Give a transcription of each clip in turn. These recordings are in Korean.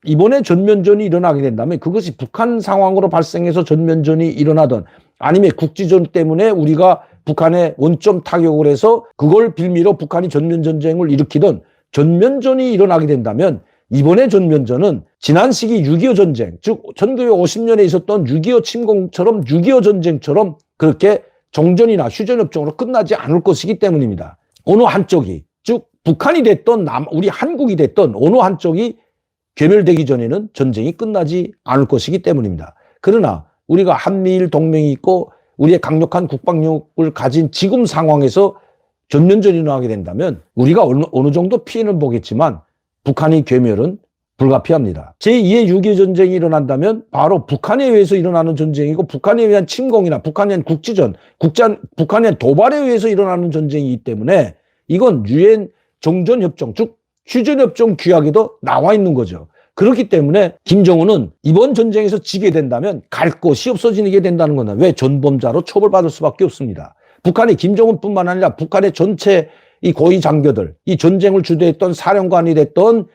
이번에 전면전이 일어나게 된다면 그것이 북한 상황으로 발생해서 전면전이 일어나든 아니면 국지전 때문에 우리가 북한에 원점 타격을 해서 그걸 빌미로 북한이 전면전쟁을 일으키든 전면전이 일어나게 된다면 이번에 전면전은 지난 시기 6.25 전쟁, 즉 1950년에 있었던 6.25 침공처럼 6.25 전쟁처럼 그렇게 정전이나 휴전협정으로 끝나지 않을 것이기 때문입니다. 어느 한쪽이, 즉 북한이 됐던 우리 한국이 됐던 어느 한쪽이 괴멸되기 전에는 전쟁이 끝나지 않을 것이기 때문입니다. 그러나 우리가 한미일 동맹이 있고 우리의 강력한 국방력을 가진 지금 상황에서 전면전이 일어나게 된다면 우리가 어느 정도 피해는 보겠지만 북한의 괴멸은 불가피합니다. 제2의 6.25 전쟁이 일어난다면 바로 북한에 의해서 일어나는 전쟁이고 북한에 의한 침공이나 북한에 의한 국지전, 북한의 도발에 의해서 일어나는 전쟁이기 때문에 이건 유엔 정전협정, 즉 휴전협정 규약에도 나와 있는 거죠. 그렇기 때문에 김정은은 이번 전쟁에서 지게 된다면 갈 곳이 없어지게 된다는 거는 왜 전범자로 처벌받을 수밖에 없습니다. 북한의 김정은뿐만 아니라 북한의 전체 이 고위 장교들, 이 전쟁을 주도했던 사령관이 됐던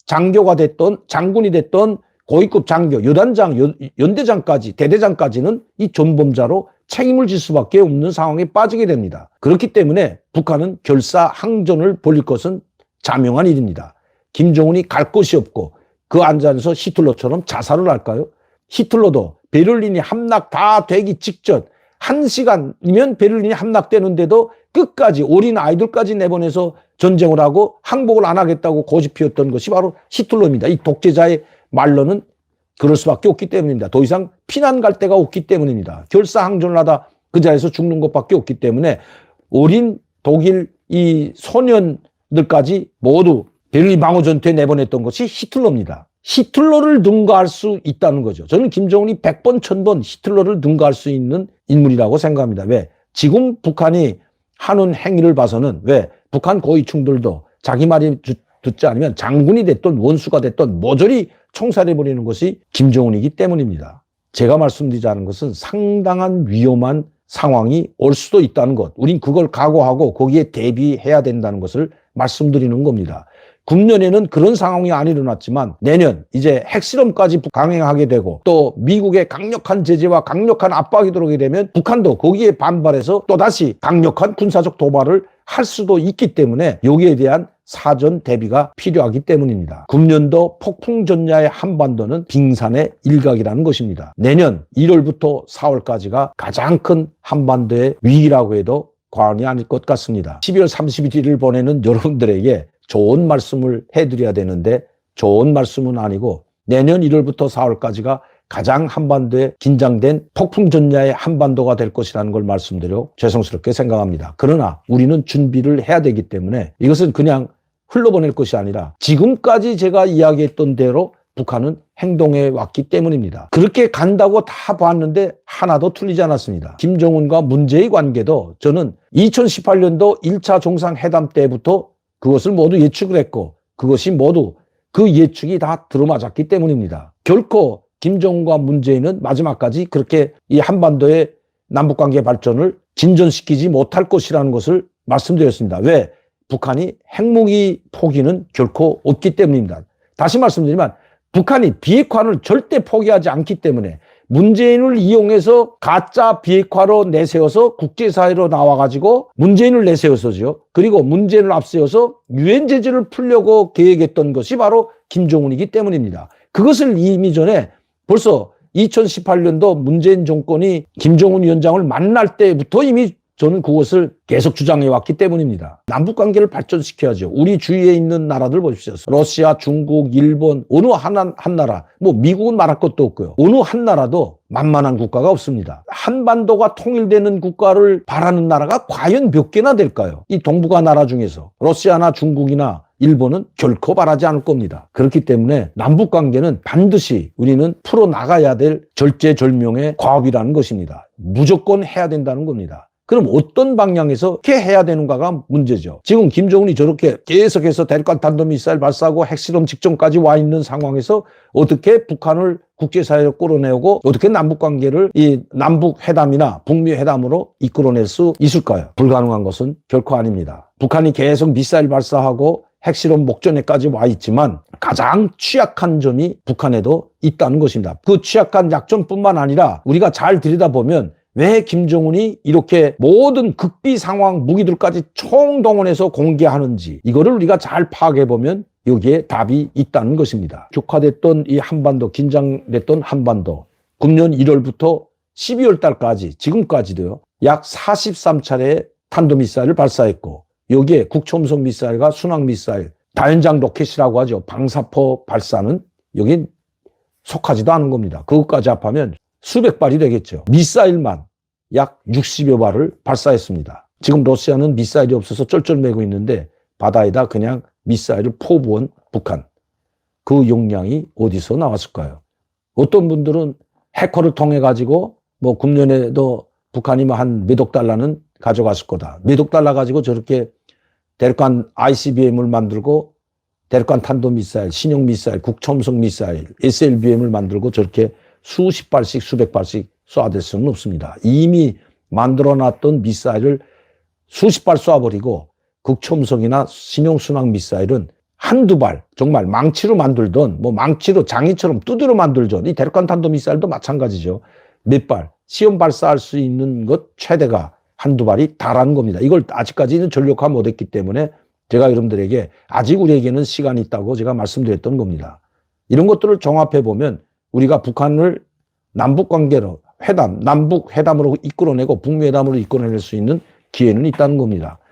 장교가 됐던 장군이 됐던 고위급 장교, 여단장, 연대장까지 대대장까지는 이 전범자로 책임을 질 수밖에 없는 상황에 빠지게 됩니다. 그렇기 때문에 북한은 결사 항전을 벌일 것은 자명한 일입니다. 김정은이 갈 곳이 없고 그 안에서 히틀러처럼 자살을 할까요? 히틀러도 베를린이 함락 다 되기 직전 1시간이면 베를린이 함락되는데도 끝까지 어린 아이들까지 내보내서 전쟁을 하고 항복을 안 하겠다고 고집 피웠던 것이 바로 히틀러입니다. 이 독재자의 말로는 그럴 수밖에 없기 때문입니다. 더 이상 피난 갈 데가 없기 때문입니다. 결사항전을 하다 그 자리에서 죽는 것밖에 없기 때문에 어린 독일 이 소년들까지 모두 베를린 방어전투에 내보냈던 것이 히틀러입니다. 히틀러를 능가할 수 있다는 거죠. 저는 김정은이 100번, 1000번 히틀러를 능가할 수 있는 인물이라고 생각합니다. 왜? 지금 북한이 하는 행위를 봐서는 왜? 북한 고위층들도 자기 말이 듣지 않으면 장군이 됐든 원수가 됐든 모조리 총살해버리는 것이 김정은이기 때문입니다. 제가 말씀드리자는 것은 상당한 위험한 상황이 올 수도 있다는 것. 우린 그걸 각오하고 거기에 대비해야 된다는 것을 말씀드리는 겁니다. 금년에는 그런 상황이 안 일어났지만 내년 이제 핵실험까지 강행하게 되고 또 미국의 강력한 제재와 강력한 압박이 들어오게 되면 북한도 거기에 반발해서 또다시 강력한 군사적 도발을 할 수도 있기 때문에 여기에 대한 사전 대비가 필요하기 때문입니다. 금년도 폭풍전야의 한반도는 빙산의 일각이라는 것입니다. 내년 1월부터 4월까지가 가장 큰 한반도의 위기라고 해도 과언이 아닐 것 같습니다. 12월 31일을 보내는 여러분들에게 좋은 말씀을 해드려야 되는데 좋은 말씀은 아니고 내년 1월부터 4월까지가 가장 한반도에 긴장된 폭풍전야의 한반도가 될 것이라는 걸 말씀드려 죄송스럽게 생각합니다. 그러나 우리는 준비를 해야 되기 때문에 이것은 그냥 흘러보낼 것이 아니라 지금까지 제가 이야기했던 대로 북한은 행동해 왔기 때문입니다. 그렇게 간다고 다 봤는데 하나도 틀리지 않았습니다. 김정은과 문재의 관계도 저는 2018년도 1차 정상회담 때부터 그것을 모두 예측을 했고 그것이 모두 그 예측이 다 들어맞았기 때문입니다. 결코 김정은과 문재인은 마지막까지 그렇게 이 한반도의 남북관계 발전을 진전시키지 못할 것이라는 것을 말씀드렸습니다. 왜? 북한이 핵무기 포기는 결코 없기 때문입니다. 다시 말씀드리면 북한이 비핵화를 절대 포기하지 않기 때문에 문재인을 이용해서 가짜 비핵화로 내세워서 국제사회로 나와가지고 문재인을 내세워서죠. 그리고 문재인을 앞세워서 유엔 제재를 풀려고 계획했던 것이 바로 김정은이기 때문입니다. 그것을 이미 전에 벌써 2018년도 문재인 정권이 김정은 위원장을 만날 때부터 이미 저는 그것을 계속 주장해 왔기 때문입니다. 남북관계를 발전시켜야죠. 우리 주위에 있는 나라들 보십시오. 러시아, 중국, 일본, 어느 한 나라, 뭐 미국은 말할 것도 없고요. 어느 한 나라도 만만한 국가가 없습니다. 한반도가 통일되는 국가를 바라는 나라가 과연 몇 개나 될까요? 이 동북아 나라 중에서 러시아나 중국이나 일본은 결코 바라지 않을 겁니다. 그렇기 때문에 남북관계는 반드시 우리는 풀어나가야 될 절제절명의 과업이라는 것입니다. 무조건 해야 된다는 겁니다. 그럼 어떤 방향에서 어떻게 해야 되는가가 문제죠. 지금 김정은이 저렇게 계속해서 대륙간 탄도미사일 발사하고 핵실험 직전까지 와 있는 상황에서 어떻게 북한을 국제사회로 끌어내고 어떻게 남북관계를 이 남북회담이나 북미회담으로 이끌어낼 수 있을까요? 불가능한 것은 결코 아닙니다. 북한이 계속 미사일 발사하고 핵실험 목전에까지 와 있지만 가장 취약한 점이 북한에도 있다는 것입니다. 그 취약한 약점뿐만 아니라 우리가 잘 들여다보면 왜 김정은이 이렇게 모든 극비 상황 무기들까지 총동원해서 공개하는지 이거를 우리가 잘 파악해보면 여기에 답이 있다는 것입니다. 격화됐던 이 한반도, 긴장됐던 한반도, 금년 1월부터 12월 달까지 지금까지도요. 약 43차례의 탄도미사일을 발사했고 여기에 국초음속 미사일과 순항 미사일, 다연장 로켓이라고 하죠. 방사포 발사는 여기 속하지도 않은 겁니다. 그것까지 합하면 수백 발이 되겠죠. 미사일만 약 60여 발을 발사했습니다. 지금 러시아는 미사일이 없어서 쩔쩔매고 있는데 바다에다 그냥 미사일을 포부한 북한. 그 용량이 어디서 나왔을까요? 어떤 분들은 해커를 통해 가지고 뭐 금년에도 북한이 뭐 한 몇억 달러는 가져갔을 거다. 몇억 달러 가지고 저렇게 대륙간 ICBM을 만들고 대륙간 탄도미사일, 신형미사일, 국초음속 미사일, SLBM을 만들고 저렇게 수십 발씩 수백 발씩 쏴댈 수는 없습니다. 이미 만들어놨던 미사일을 수십 발 쏴버리고 극초음속이나 신형 순항 미사일은 한두 발 정말 망치로 만들던 뭐 망치로 장이처럼 두드려 만들던 이 대륙간 탄도미사일도 마찬가지죠. 몇 발 시험 발사할 수 있는 것 최대가 한두 발이 다라는 겁니다. 이걸 아직까지는 전력화 못했기 때문에 제가 여러분들에게 아직 우리에게는 시간이 있다고 제가 말씀드렸던 겁니다. 이런 것들을 종합해 보면 우리가 북한을 남북관계로 회담, 남북 회담으로 이끌어내고 북미 회담으로 이끌어낼 수 있는 기회는 있다는 겁니다.